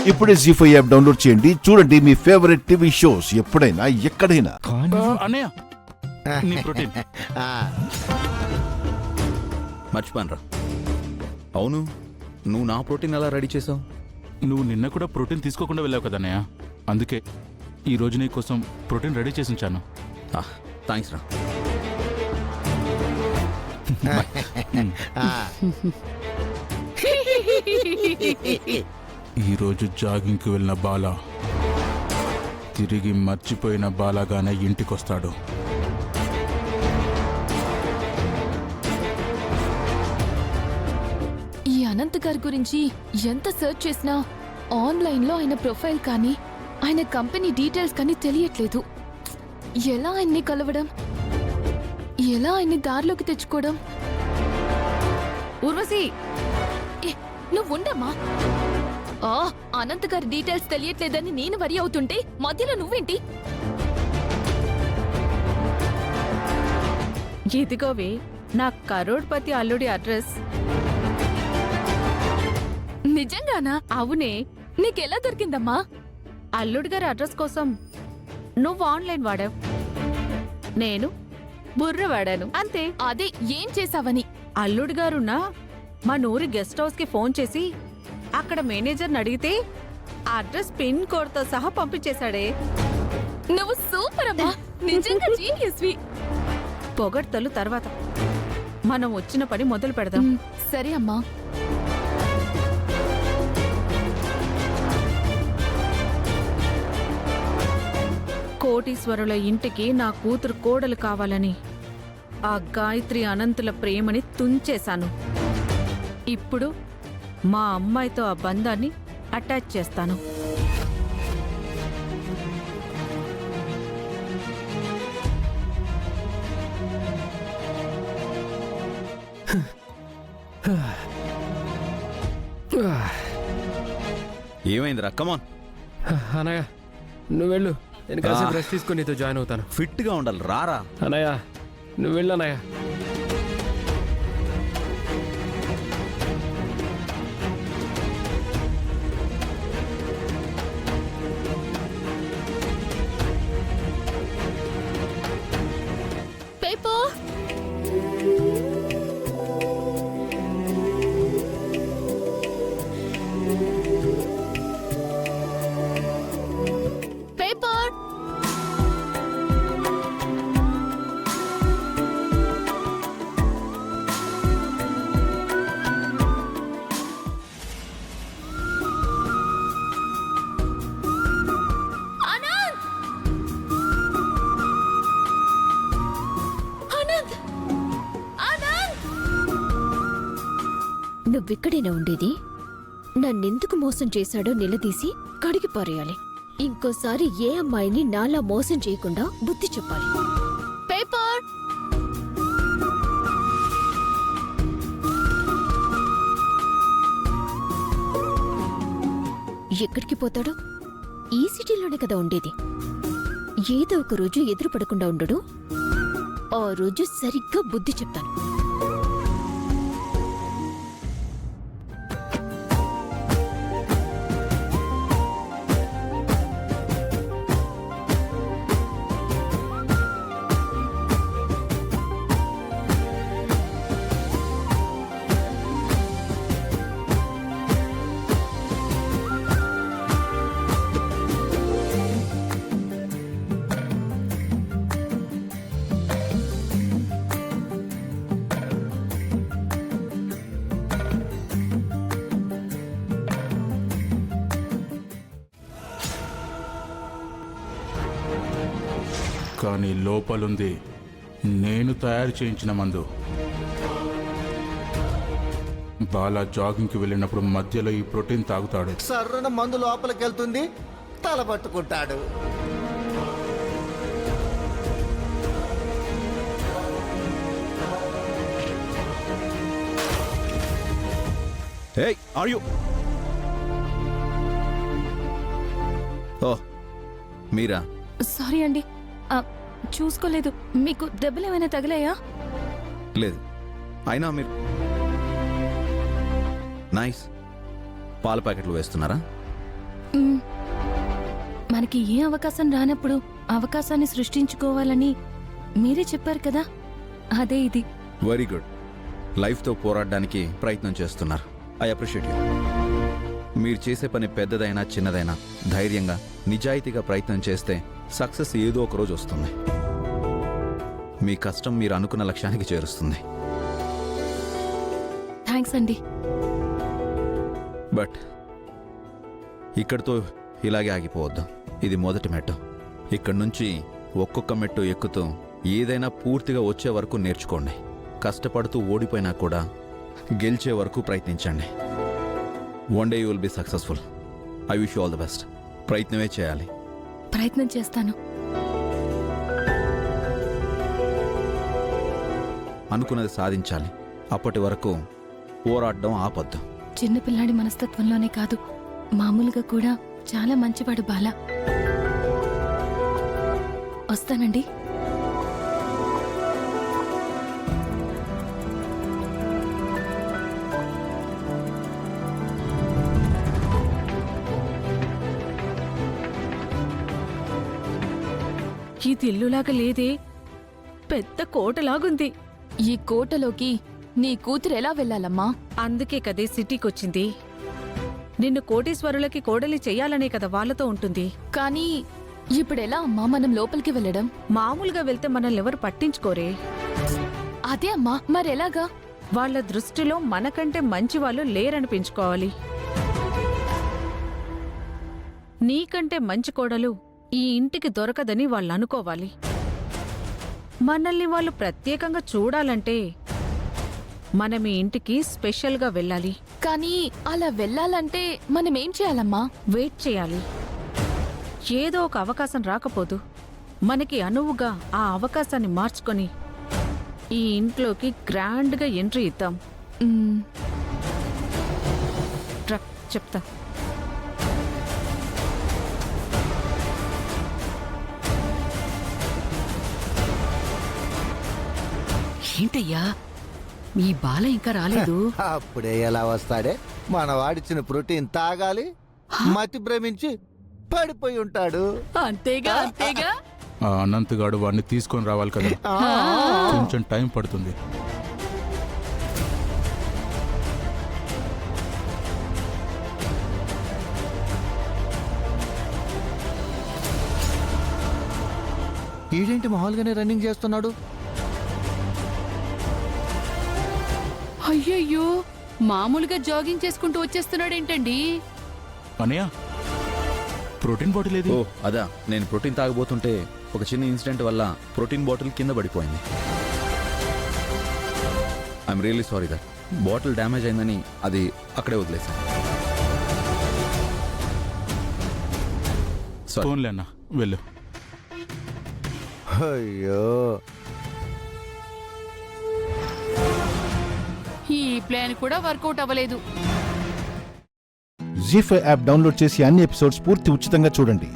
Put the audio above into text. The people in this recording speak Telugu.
ఇప్పుడే జీ5 యాప్ డౌన్లోడ్ చేయండి. చూడండి మీ ఫేవరెట్ టీవీ షోస్ ఎప్పుడైనా ఎక్కడైనా. అన్నయ్య నీ ప్రోటీన్ మర్చిపోనరా. అవును, నువ్వు నా ప్రోటీన్ ఎలా రెడీ చేసావు? నువ్వు నిన్న కూడా ప్రోటీన్ తీసుకోకుండా వెళ్ళావు కదా అన్నయ్య, అందుకే ఈ రోజు నీ కోసం ప్రోటీన్ రెడీ చేసి ఉంచాను. థ్యాంక్స్ రా. ఈరోజు జాగింగ్కి వెళ్ళిన బాల తిరిగి మర్చిపోయిన బాలాగానే ఇంటికొస్తాడు. ఈ అనంత్ గారి గురించి ఎంత సెర్చ్ చేసినా ఆన్లైన్లో ఆయన ప్రొఫైల్ కానీ ఆయన కంపెనీ డీటెయిల్స్ కానీ తెలియట్లేదు. ఎలా ఆయన్ని కలవడం, ఎలా ఆయన్ని దారిలోకి తెచ్చుకోవడం? ఊర్వశి, నువ్వు ఉండమ్మా. అనంత్ గారి డీటెయిల్స్ తెలియట్లేదని నేను వరి అవుతుంటే మధ్యలో నువ్వేంటి? ఇదిగోవే నా కరోడ్పతి అల్లుడి అడ్రస్. నిజంగానా? అవునే, నీకెలా దొరికిందమ్మా? అల్లుడి గారి అడ్రస్ కోసం నువ్వు ఆన్లైన్ వాడావు, నేను బుర్ర వాడాను, అంతే. అదే ఏం చేసావని. అల్లుడి గారున్న మా నూరి గెస్ట్ హౌస్ కి ఫోన్ చేసి అక్కడ మేనేజర్ని అడిగితే అడ్రస్ పిన్ కోడ్ తో సహా పంపించేశాడే. నువ్వు సూపర్ అమ్మా, నిజంగా జీనియస్వి. పొగడ్తలు తర్వాత, మనం వచ్చిన పని మొదలు పెడదాం. సరే అమ్మా. కోటీశ్వరుల ఇంటికి నా కూతురు కోడలు కావాలని ఆ గాయత్రి అనంతుల ప్రేమని తుంచేశాను. ఇప్పుడు మా అమ్మాయితో ఆ బంధాన్ని అటాచ్ చేస్తాను. ఏమైందిరా? కమాన్ అన్నయ్య, నువ్వు వెళ్ళు, నేను కాసేపు రెస్ట్ తీసుకొని నీతో జాయిన్ అవుతాను. ఫిట్ గా ఉండాలి, రారా. అన్నయ్య, నువ్వు వెళ్ళు అన్నయ్య. పేపర్ పేపర్ నువ్విక్కడేనా ఉండేది? నన్నెందుకు మోసం చేశాడో నిలదీసి కడిగి పారేయాలి. ఇంకోసారి ఏ అమ్మాయిని నాలా మోసం చేయకుండా బుద్ధి చెప్పాలి. పేపర్ ఎక్కడికి పోతాడో? ఈ సిటీలోనే కదా ఉండేది. ఏదో ఒక రోజు ఎదురు పడకుండా ఉండడు. ఆ రోజు సరిగ్గా బుద్ధి చెప్తాను. కానీ లోపలుంది నేను తయారు చేయించిన మందు. బాలా జాగింగ్కి వెళ్ళినప్పుడు మధ్యలో ఈ ప్రోటీన్ తాగుతాడు. సర్రన మందు లోపలికి వెళ్తుంది, తల పట్టుకుంటాడు. Hey, are you? ఓ మీరా? సారీ అండి, చూసుకోలేదు. మీకు దెబ్బలు ఏమైనా తగిలాయా? లేదు, అయినా మీరు నైస్. పాల ప్యాకెట్లు వేస్తున్నారా? మ్మ్. మనకి ఏ అవకాశం రానప్పుడు అవకాశాన్ని సృష్టించుకోవాలని మీరే చెప్పారు కదా, అదే ఇది. Very good. లైఫ్తో పోరాడడానికి ప్రయత్నం చేస్తున్నారు. I appreciate you. మీరు చేసే పని పెద్దదైనా చిన్నదైనా ధైర్యంగా నిజాయితీగా ప్రయత్నం చేస్తే సక్సెస్ ఏదో ఒక రోజు వస్తుంది. మీ కష్టం మీరు అనుకున్న లక్ష్యానికి చేరుస్తుంది. థ్యాంక్స్ అండి. బట్ ఇక్కడితో ఇలాగే ఆగిపోవద్దు. ఇది మొదటి మెట్టు. ఇక్కడి నుంచి ఒక్కొక్క మెట్టు ఎక్కుతూ ఏదైనా పూర్తిగా వచ్చే వరకు నేర్చుకోండి. కష్టపడుతూ ఓడిపోయినా కూడా గెలిచే వరకు ప్రయత్నించండి. One day you will be successful. I wish you all the best. ప్రయత్నమే చేయాలి. ప్రయత్నం చేస్తాను. అనుకున్నది సాధించాలి. అప్పటి వరకు పోరాడడం ఆపొద్దు. చిన్నపిల్లాడి మనస్తత్వంలోనే కాదు, మామూలుగా కూడా చాలా మంచివాడు బాల. వస్తానండి. ఇది ఇల్లులాగా లేదే, పెద్ద కోటలాగుంది. ఈ కోటలోకి నీ కూతురు ఎలా వెళ్ళాలమ్మా? అందుకే కదే సిటీకొచ్చింది. నిన్ను కోటీశ్వరులకి కోడలి చెయ్యాలనే కదా వాళ్ళతో ఉంటుంది. కానీ ఇప్పుడెలా అమ్మా మనం లోపలికి వెళ్ళడం? మామూలుగా వెళ్తే మనల్ని ఎవరు పట్టించుకోరే. అదే అమ్మా, మరెలాగా? వాళ్ళ దృష్టిలో మనకంటే మంచి వాళ్ళు లేరనిపించుకోవాలి. నీకంటే మంచి కోడలు ఈ ఇంటికి దొరకదని వాళ్ళు అనుకోవాలి. మనల్ని వాళ్ళు ప్రత్యేకంగా చూడాలంటే మనం ఈ ఇంటికి స్పెషల్గా వెళ్ళాలి. కానీ అలా వెళ్ళాలంటే మనమేం చేయాలమ్మా? వెయిట్ చేయాలి. ఏదో ఒక అవకాశం రాకపోదు మనకి అనువుగా ఆ అవకాశాన్ని మార్చుకొని ఈ ఇంట్లోకి గ్రాండ్గా ఎంట్రీ ఇద్దాం. మ్మ్. చెప్తా. ఏంటయ్యా ఈ బాల ఇంకా రాలేదు? అప్పుడే ఎలా వస్తాడే? మన వాడిచ్చిన ప్రోటీన్ తాగాలి, మతి భ్రమించి పడిపోయి ఉంటాడు. అంతేగా అంతేగా. ఆ అనంతగాడు వాడిని తీసుకొని రావాలి కదా, కొంచెం టైం పడుతుంది. ఈడేంటి మామూలుగానే రన్నింగ్ చేస్తున్నాడు? అయ్యయ్యో, మామూలుగా జాగింగ్ చేసుకుంటూ వచ్చేస్తున్నాడేంటండి? అనయ్య, ప్రోటీన్ బాటిల్ ఏది? ఓ అదా, నేను ప్రోటీన్ తాగబోతుంటే ఒక చిన్న ఇన్సిడెంట్ వల్ల ప్రోటీన్ బాటిల్ కింద పడిపోయింది. I'm really sorry that. Bottle damage అయిందని అది అక్కడే వదిలేశాను. సారీ. ఫోన్లే అన్న, వెళ్ళు. అయ్యో, ఈ ప్లాన్ కూడా వర్కౌట్ అవ్వలేదు. జీ5 యాప్ డౌన్లోడ్ చేసి అన్ని ఎపిసోడ్స్ పూర్తి ఉచితంగా చూడండి.